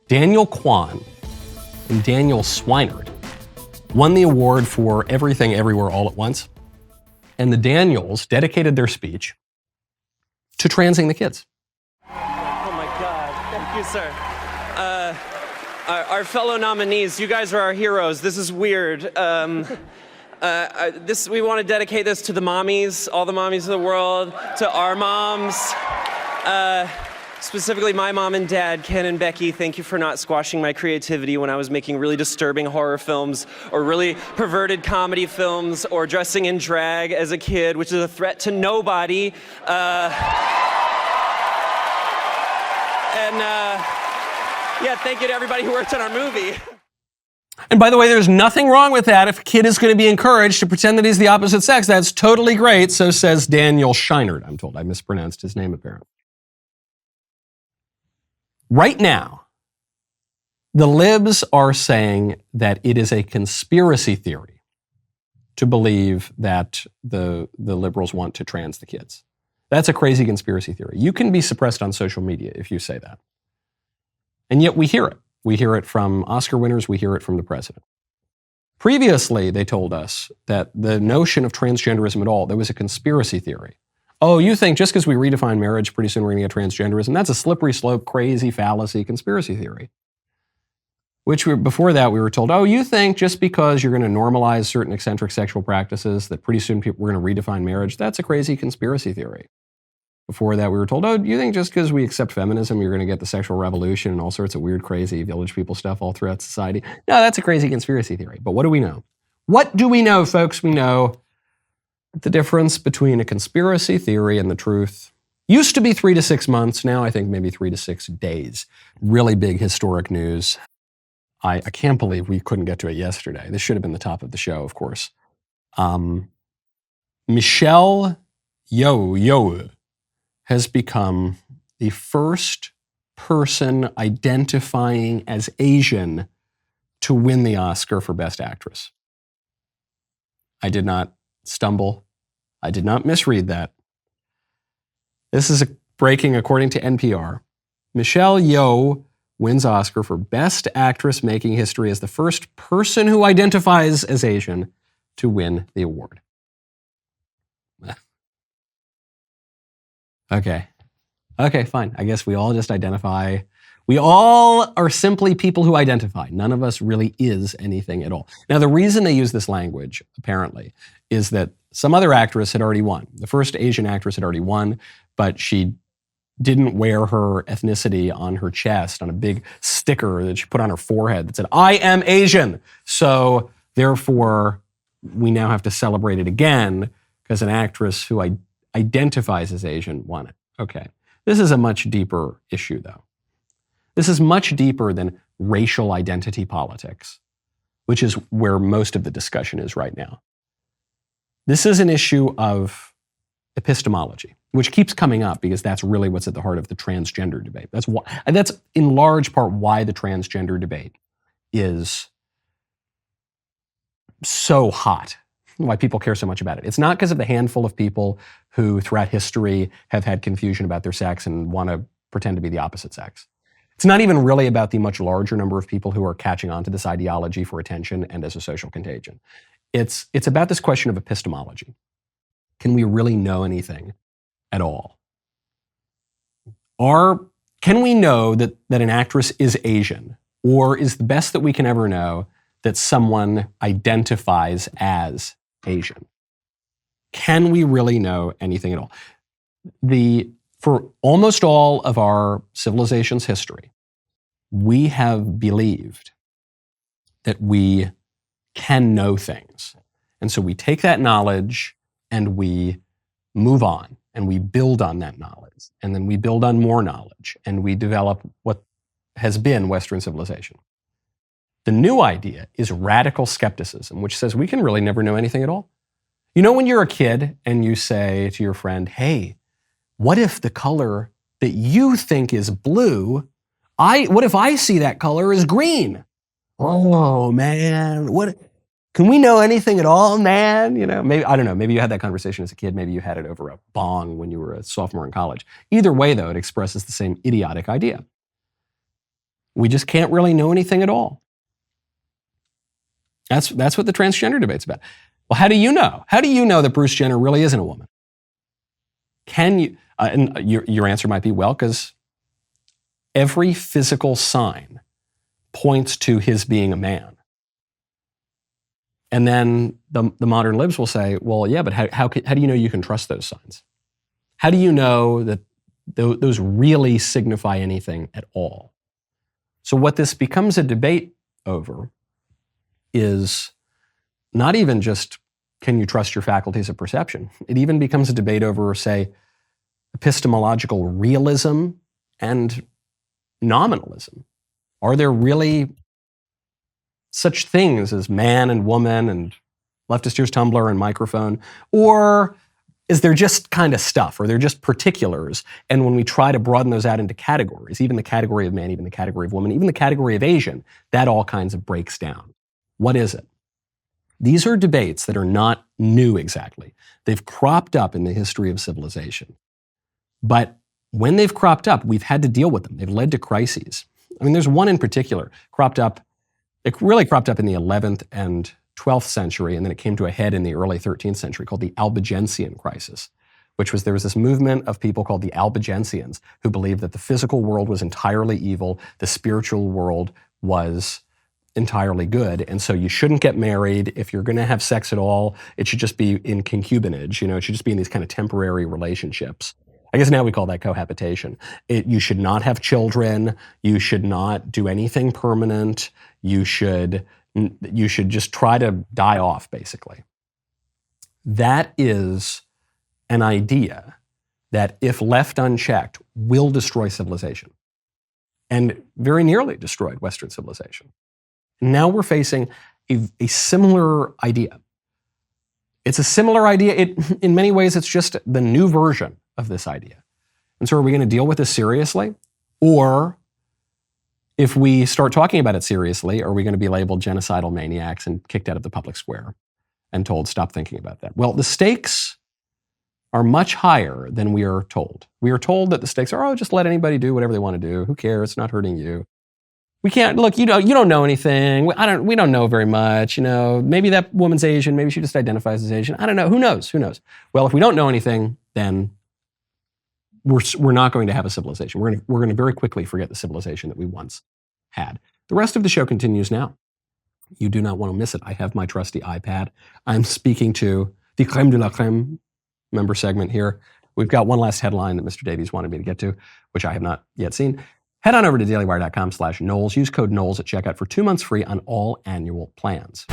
Daniel Kwan and Daniel Scheinert won the award for Everything Everywhere All at Once. And the Daniels dedicated their speech to transing the kids. Oh my God, thank you, sir. Our fellow nominees, you guys are our heroes. This is weird. We want to dedicate this to the mommies, all the mommies of the world, to our moms. Specifically my mom and dad, Ken and Becky. Thank you for not squashing my creativity when I was making really disturbing horror films or really perverted comedy films or dressing in drag as a kid, which is a threat to nobody. Yeah, thank you to everybody who worked on our movie. And by the way, there's nothing wrong with that. If a kid is going to be encouraged to pretend that he's the opposite sex, that's totally great. So says Daniel Scheinert, I'm told. I mispronounced his name, apparently. Right now, the libs are saying that it is a conspiracy theory to believe that the liberals want to trans the kids. That's a crazy conspiracy theory. You can be suppressed on social media if you say that. And yet we hear it. We hear it from Oscar winners. We hear it from the president. Previously, they told us that the notion of transgenderism at all, there was a conspiracy theory. Oh, you think just because we redefine marriage, pretty soon we're going to get transgenderism? That's a slippery slope, crazy fallacy conspiracy theory. Before that, we were told, oh, you think just because you're going to normalize certain eccentric sexual practices that pretty soon we're going to redefine marriage? That's a crazy conspiracy theory. Before that, we were told, oh, do you think just because we accept feminism, you're going to get the sexual revolution and all sorts of weird, crazy village people stuff all throughout society? No, that's a crazy conspiracy theory. But what do we know? What do we know, folks? We know the difference between a conspiracy theory and the truth used to be 3 to 6 months. Now I think maybe 3 to 6 days. Really big historic news. I can't believe we couldn't get to it yesterday. This should have been the top of the show, of course. Michelle Yeoh has become the first person identifying as Asian to win the Oscar for Best Actress. I did not stumble. I did not misread that. This is breaking according to NPR. Michelle Yeoh wins Oscar for Best Actress, making history as the first person who identifies as Asian to win the award. Okay, fine. I guess we all just identify. We all are simply people who identify. None of us really is anything at all. Now, the reason they use this language, apparently, is that some other actress had already won. The first Asian actress had already won, but she didn't wear her ethnicity on her chest on a big sticker that she put on her forehead that said, I am Asian. So, therefore, we now have to celebrate it again because an actress who identifies as Asian won it. Okay. This is a much deeper issue, though. This is much deeper than racial identity politics, which is where most of the discussion is right now. This is an issue of epistemology, which keeps coming up because that's really what's at the heart of the transgender debate. That's in large part why the transgender debate is so hot, why people care so much about it. It's not because of the handful of people who throughout history have had confusion about their sex and want to pretend to be the opposite sex. It's not even really about the much larger number of people who are catching on to this ideology for attention and as a social contagion. It's about this question of epistemology. Can we really know anything at all? Can we know that an actress is Asian? Or is the best that we can ever know that someone identifies as Asian? Can we really know anything at all? For almost all of our civilization's history, we have believed that we can know things. And so we take that knowledge and we move on and we build on that knowledge. And then we build on more knowledge and we develop what has been Western civilization. The new idea is radical skepticism, which says we can really never know anything at all. You know, when you're a kid and you say to your friend, hey, what if the color that you think is blue, what if I see that color as green? Oh, man, can we know anything at all, man? You know, maybe, I don't know, maybe you had that conversation as a kid, maybe you had it over a bong when you were a sophomore in college. Either way, though, it expresses the same idiotic idea. We just can't really know anything at all. That's what the transgender debate's about. Well, how do you know? How do you know that Bruce Jenner really isn't a woman? Can you? And your answer might be, well, because every physical sign points to his being a man. And then the modern libs will say, well, yeah, but how do you know you can trust those signs? How do you know that those really signify anything at all? So what this becomes a debate over is not even just, can you trust your faculties of perception? It even becomes a debate over, say, epistemological realism and nominalism. Are there really such things as man and woman and leftist ears tumbler and microphone? Or is there just kind of stuff, or they're just particulars? And when we try to broaden those out into categories, even the category of man, even the category of woman, even the category of Asian, that all kinds of breaks down. What is it? These are debates that are not new exactly. They've cropped up in the history of civilization. But when they've cropped up, we've had to deal with them. They've led to crises. I mean, there's one in particular, it really cropped up in the 11th and 12th century, and then it came to a head in the early 13th century, called the Albigensian crisis, there was this movement of people called the Albigensians who believed that the physical world was entirely evil, the spiritual world was entirely good, and so you shouldn't get married. If you're going to have sex at all, it should just be in concubinage. It should just be in these kind of temporary relationships. I guess now we call that cohabitation. You should not have children. You should not do anything permanent. You should just try to die off, basically. That is an idea that, if left unchecked, will destroy civilization, and very nearly destroyed Western civilization. Now we're facing a similar idea. It's a similar idea. In many ways, it's just the new version of this idea. And so are we going to deal with this seriously? Or if we start talking about it seriously, are we going to be labeled genocidal maniacs and kicked out of the public square and told, stop thinking about that? Well, the stakes are much higher than we are told. We are told that the stakes are, just let anybody do whatever they want to do. Who cares? It's not hurting you. We can't, look, you don't know anything. We don't know very much. Maybe that woman's Asian. Maybe she just identifies as Asian. I don't know. Who knows? Well, if we don't know anything, then we're not going to have a civilization. We're going to very quickly forget the civilization that we once had. The rest of the show continues now. You do not want to miss it. I have my trusty iPad. I'm speaking to the crème de la crème member segment here. We've got one last headline that Mr. Davies wanted me to get to, which I have not yet seen. Head on over to dailywire.com/Knowles. Use code Knowles at checkout for 2 months free on all annual plans.